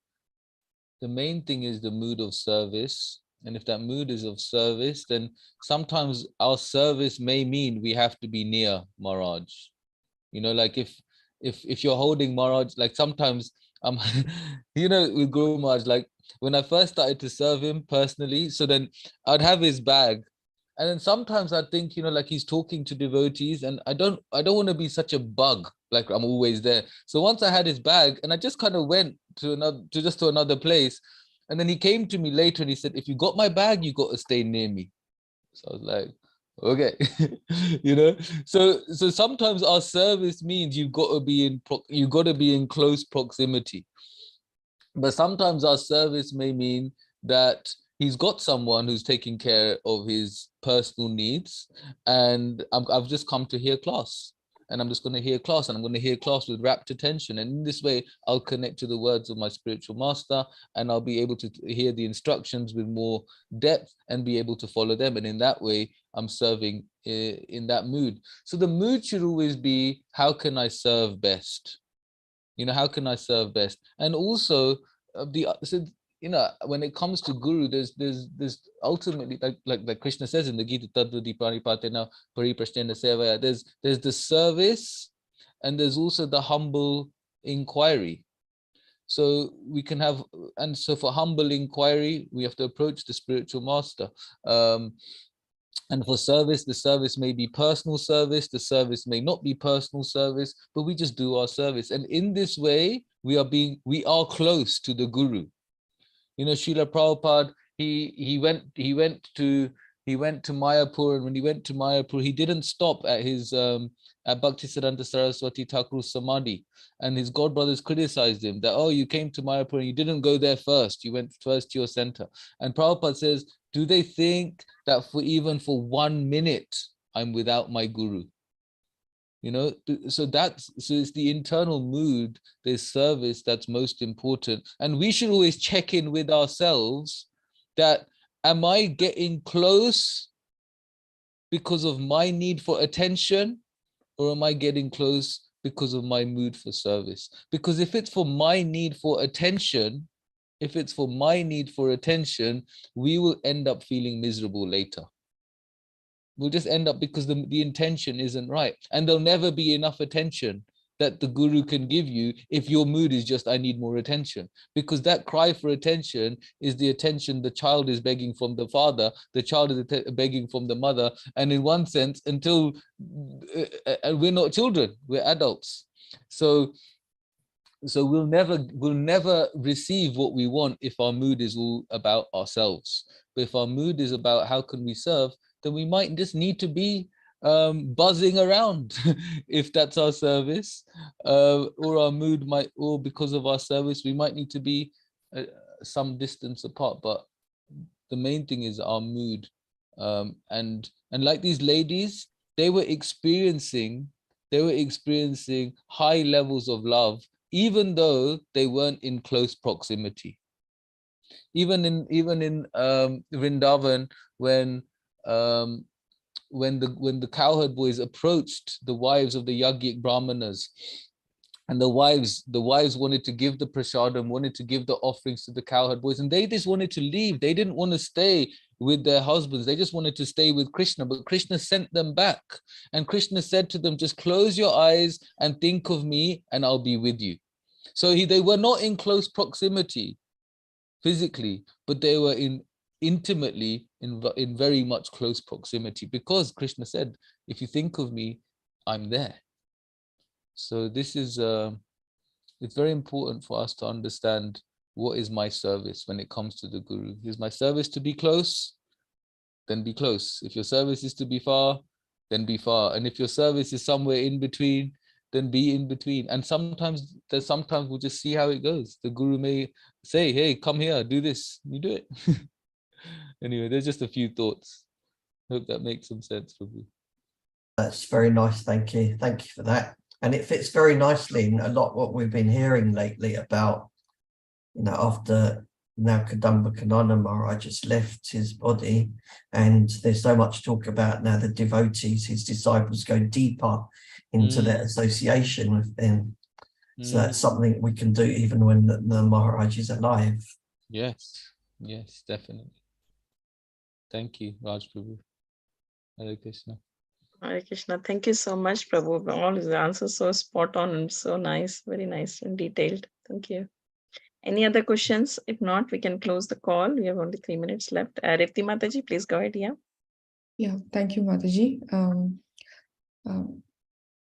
the main thing is the mood of service. And if that mood is of service, then sometimes our service may mean we have to be near Maharaj. You know, like if you're holding Maharaj, like sometimes, you know, with Guru Maharaj, like when I first started to serve him personally, so then I'd have his bag. And then sometimes I think, you know, like he's talking to devotees, and I don't want to be such a bug, like I'm always there. So once I had his bag, and I just kind of went to another place, and then he came to me later and he said, if you got my bag, you got to stay near me. So I was like, okay. You know, so sometimes our service means you've got to be in close proximity. But sometimes our service may mean that he's got someone who's taking care of his personal needs, and I've just come to hear class, and I'm just going to hear class, and I'm going to hear class with rapt attention. And in this way, I'll connect to the words of my spiritual master, and I'll be able to hear the instructions with more depth and be able to follow them. And in that way, I'm serving in that mood. So the mood should always be, how can I serve best? You know, how can I serve best? And also you know, when it comes to Guru, there's ultimately, like Krishna says in the Gita, Tadvadi Paripatena Pariprasthena Sevaya, there's the service, and there's also the humble inquiry. So we can have, and so for humble inquiry, we have to approach the spiritual master. And for service, the service may be personal service, the service may not be personal service, but we just do our service. And in this way, we are close to the Guru. You know, Srila Prabhupada, he went to Mayapur, and when he went to Mayapur, he didn't stop at his at Bhaktisiddhanta Saraswati Thakur's Samadhi, and his godbrothers criticized him that, oh, you came to Mayapur and you didn't go there first, you went first to your center. And Prabhupada says, do they think that even for 1 minute I'm without my Guru? You know, so it's the internal mood, the service that's most important. And we should always check in with ourselves that, am I getting close because of my need for attention, or am I getting close because of my mood for service? Because if it's for my need for attention, we will end up feeling miserable later. We'll just end up, because the intention isn't right. And there'll never be enough attention that the Guru can give you if your mood is just, I need more attention. Because that cry for attention is the attention the child is begging from the father, the child is begging from the mother. And in one sense, until we're not children, we're adults. So we'll never receive what we want if our mood is all about ourselves. But if our mood is about how can we serve, then we might just need to be buzzing around if that's our service, or our mood might, or because of our service, we might need to be some distance apart. But the main thing is our mood. And like these ladies, they were experiencing high levels of love, even though they weren't in close proximity. Even in Vrindavan, when the cowherd boys approached the wives of the Yajnik Brahmanas, and the wives wanted to give the prasadam, wanted to give the offerings to the cowherd boys, and they just wanted to leave. They didn't want to stay with their husbands. They just wanted to stay with Krishna, but Krishna sent them back. And Krishna said to them, just close your eyes and think of me and I'll be with you. So they were not in close proximity physically, but they were intimately in very much close proximity, because Krishna said, if you think of me, I'm there. So this is, it's very important for us to understand, what is my service when it comes to the Guru? Is my service to be close? Then be close. If your service is to be far, then be far. And if your service is somewhere in between, then be in between. And sometimes we'll just see how it goes. The Guru may say, hey, come here, do this. You do it. Anyway, there's just a few thoughts. Hope that makes some sense for me.
That's very nice. Thank you. Thank you for that. And it fits very nicely in a lot what we've been hearing lately about, after now Kadamba Kanana Maharaj just left his body, and there's so much talk about now the devotees, his disciples, go deeper into their association with him. So that's something we can do even when the Maharaj is alive.
Yes, definitely. Thank you, Raj Prabhu. Hare Krishna.
Hare Krishna. Thank you so much, Prabhu. All his answers so spot on and so nice, very nice and detailed. Thank you. Any other questions? If not, we can close the call. We have only 3 minutes left. Revti Mataji, please go ahead.
Yeah, thank you, Mataji.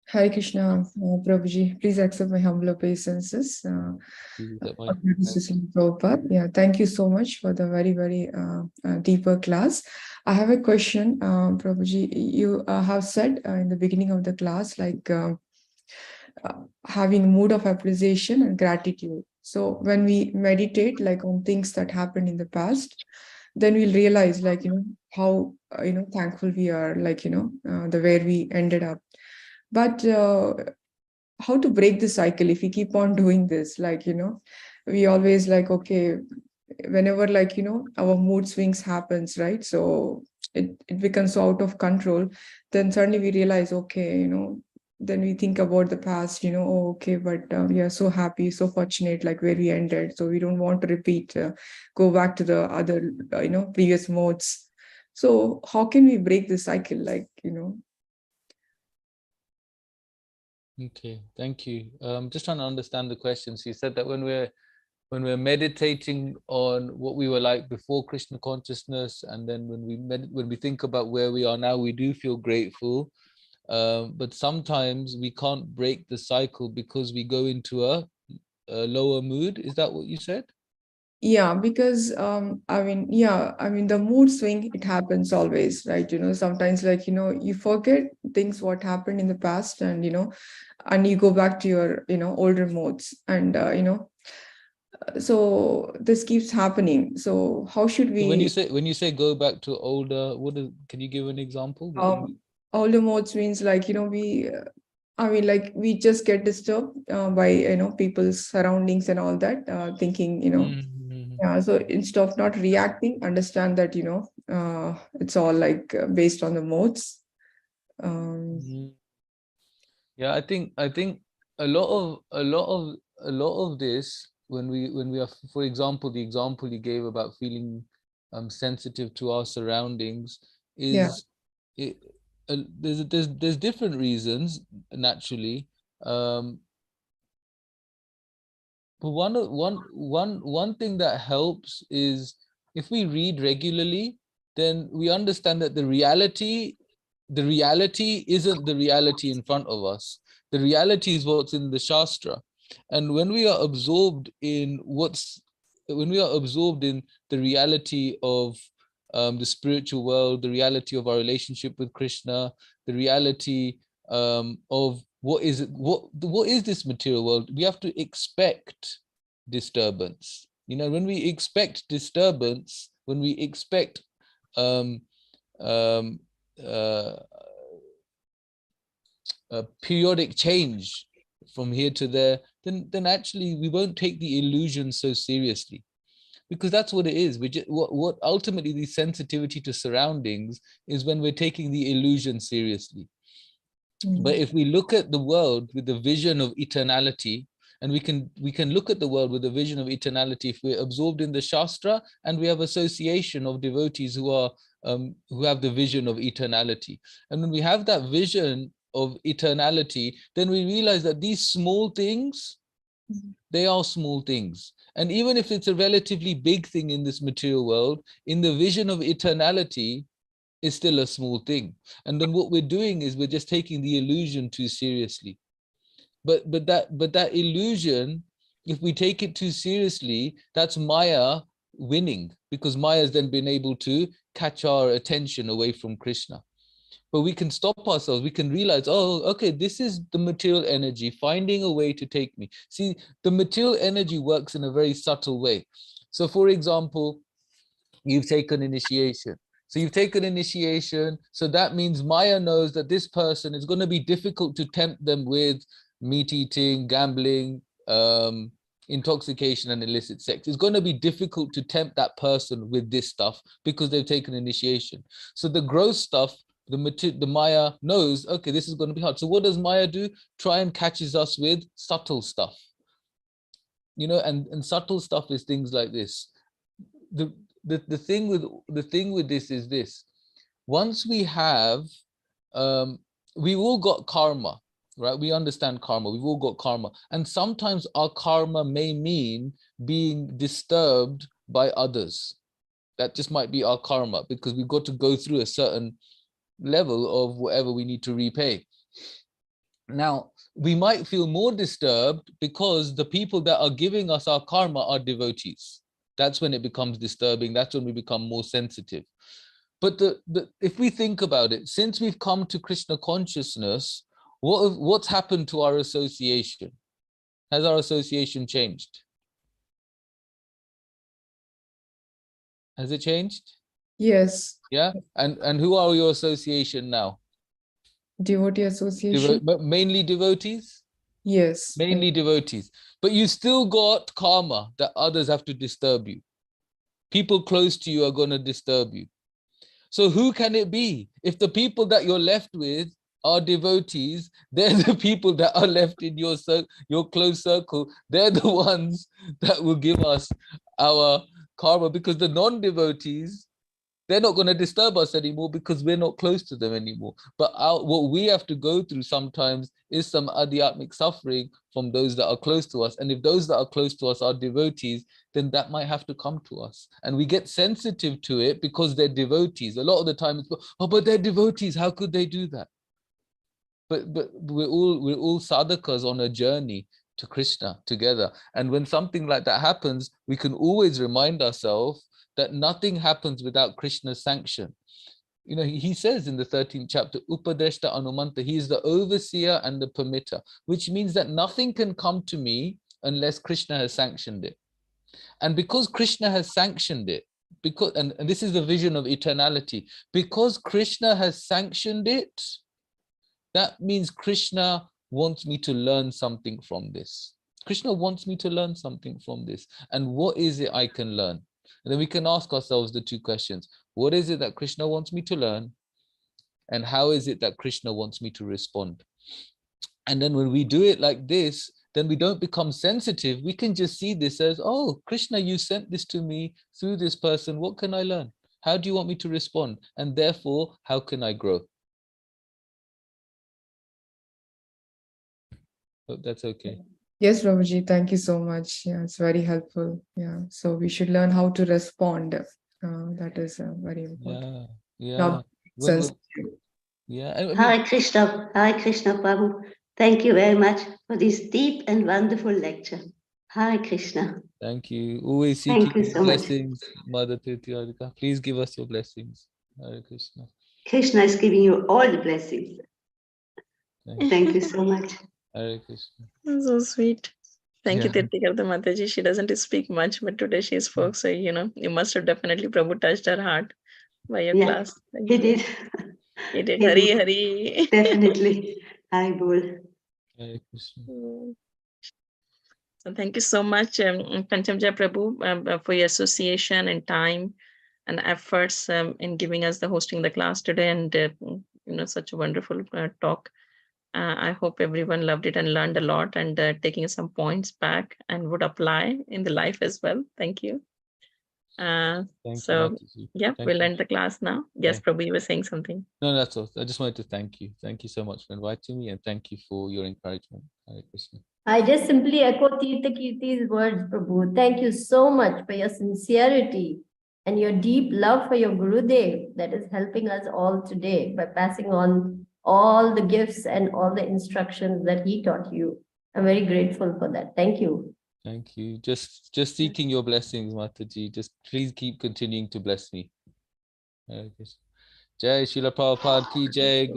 Hare Krishna, Prabhuji. Please accept my humble obeisances. Yeah, thank you so much for the very, very deeper class. I have a question, Prabhuji. You have said in the beginning of the class, like having mood of appreciation and gratitude. So when we meditate like on things that happened in the past, then we'll realize like, how, thankful we are, like, the where we ended up. But how to break the cycle if we keep on doing this? Like, we always like, okay, whenever like, our mood swings happens, right? So it becomes so out of control. Then suddenly we realize, okay, then we think about the past, oh, okay, but we are so happy, so fortunate, like where we ended. So we don't want to repeat, go back to the other, previous modes. So how can we break the cycle? Like,
Okay, thank you. Just trying to understand the question. So you said that when we're when we're meditating on what we were like before Krishna consciousness, and then when we think about where we are now, we do feel grateful. But sometimes we can't break the cycle because we go into a lower mood. Is that what you said?
Yeah, because I mean, the mood swing, it happens always, right? Sometimes, like, you forget things what happened in the past, and and you go back to your older modes, and so this keeps happening. So how should
So
we
when you say go back to older, can you give an example? What do you mean?
older modes means, like, we I mean, like, we just get disturbed by people's surroundings and all that, thinking,
Mhm.
yeah. So instead of not reacting, understand that it's all like based on the modes.
Mhm. Yeah, I think a lot of this, when we are, for example, the example you gave about feeling sensitive to our surroundings
Yeah.
is it, there's different reasons naturally, but one thing that helps is if we read regularly, then we understand that the reality isn't the reality in front of us. The reality is what's in the Shastra. And when we are absorbed in the reality of the spiritual world, the reality of our relationship with Krishna, the reality of what is this material world, we have to expect disturbance. When we expect disturbance, when we expect um, um, uh, a periodic change from here to there, then actually we won't take the illusion so seriously, because that's what it is. What ultimately the sensitivity to surroundings is when we're taking the illusion seriously. But if we look at the world with the vision of eternality, and we can look at the world with the vision of eternality, if we're absorbed in the Shastra and we have association of devotees who have the vision of eternality, and when we have that vision of eternality, then we realize that these small things, they are small things. And even if it's a relatively big thing in this material world, in the vision of eternality, is still a small thing. And then what we're doing is we're just taking the illusion too seriously. But that illusion, if we take it too seriously, that's Maya winning, because Maya's then been able to catch our attention away from Krishna. But we can stop ourselves. We can realize, oh, okay, this is the material energy finding a way to take me. See, the material energy works in a very subtle way. So, for example, you've taken initiation. So you've taken initiation. So that means Maya knows that this person is going to be difficult to tempt them with meat eating, gambling, intoxication, and illicit sex. It's going to be difficult to tempt that person with this stuff because they've taken initiation. So the gross stuff, the Maya knows, okay, this is going to be hard. So what does Maya do? Try and catches us with subtle stuff. And subtle stuff is things like this. The thing with this is this: once we have we've all got karma, right? We understand karma, we've all got karma, and sometimes our karma may mean being disturbed by others. That just might be our karma, because we've got to go through a certain level of whatever we need to repay. Now, we might feel more disturbed because the people that are giving us our karma are devotees. That's when it becomes disturbing. That's when we become more sensitive. But if we think about it, since we've come to Krishna consciousness, what's happened to our association? Has our association changed? Has it changed?
Yes.
Yeah. And who are your association now?
Devotee association.
Mainly devotees?
Yes.
Mainly devotees. But you still got karma that others have to disturb you. People close to you are going to disturb you. So who can it be? If the people that you're left with are devotees, they're the people that are left in your close circle. They're the ones that will give us our karma, because the non-devotees, they're not going to disturb us anymore because we're not close to them anymore. But what we have to go through sometimes is some adhyatmic suffering from those that are close to us. And if those that are close to us are devotees, then that might have to come to us. And we get sensitive to it because they're devotees. A lot of the time it's, oh, but they're devotees. How could they do that? But we're all sadhakas on a journey to Krishna together. And when something like that happens, we can always remind ourselves that nothing happens without Krishna's sanction. You know, he says in the 13th chapter, Upadeshta Anumanta, he is the overseer and the permitter, which means that nothing can come to me unless Krishna has sanctioned it. And because Krishna has sanctioned it, and this is the vision of eternality, because Krishna has sanctioned it, that means Krishna wants me to learn something from this. Krishna wants me to learn something from this. And what is it I can learn? And then we can ask ourselves the two questions. What is it that Krishna wants me to learn? And how is it that Krishna wants me to respond? And then when we do it like this, then we don't become sensitive. We can just see this as, oh, Krishna, you sent this to me through this person. What can I learn? How do you want me to respond? And therefore, how can I grow? Hope that's okay.
Yes, Prabhuji, thank you so much. Yeah, it's very helpful. Yeah, so we should learn how to respond. That is very important.
Yeah.
Not sensitive.
Yeah.
Hare Krishna Prabhu. Thank you very much for this deep and wonderful lecture. Hare Krishna.
Thank you. Always
Thank
seeking
you so much.
blessings, Mother Tirthyadika. Please give us your blessings. Hare Krishna.
Krishna is giving you all the blessings. Thank you so much.
Hare Krishna.
So sweet. Thank you,
Yeah.
Tirthikarta Mataji. She doesn't speak much, but today she spoke. So, you know, you must have definitely, Prabhu touched her heart by your
Yeah,
class. Thank
He
you.
did.
He did.
He
Hari,
did.
Hari.
Definitely. I will.
Hare Krishna.
So thank you so much, Kanchanbja Prabhu, for your association and time and efforts in giving us the hosting the class today, and you know, such a wonderful talk. I hope everyone loved it and learned a lot, and taking some points back and would apply in the life as well. Thank you.
Thank you,
So
Mataji.
yeah,
Thank
we'll
you.
end the class now. Yes,
Thank
Prabhu, you were saying something.
No, that's all. I just wanted to thank you. Thank you so much for inviting me, and thank you for your encouragement. Hare Krishna.
I just simply echo Tirtha Kirti's words, Prabhu. Thank you so much for your sincerity and your deep love for your Gurudev that is helping us all today by passing on all the gifts and all the instructions that he taught you. I'm very grateful for that. Thank you.
Thank you. Just seeking your blessings, Mataji. Just please keep continuing to bless me. Hare Krishna. Jai Srila Prabhupada ki jai.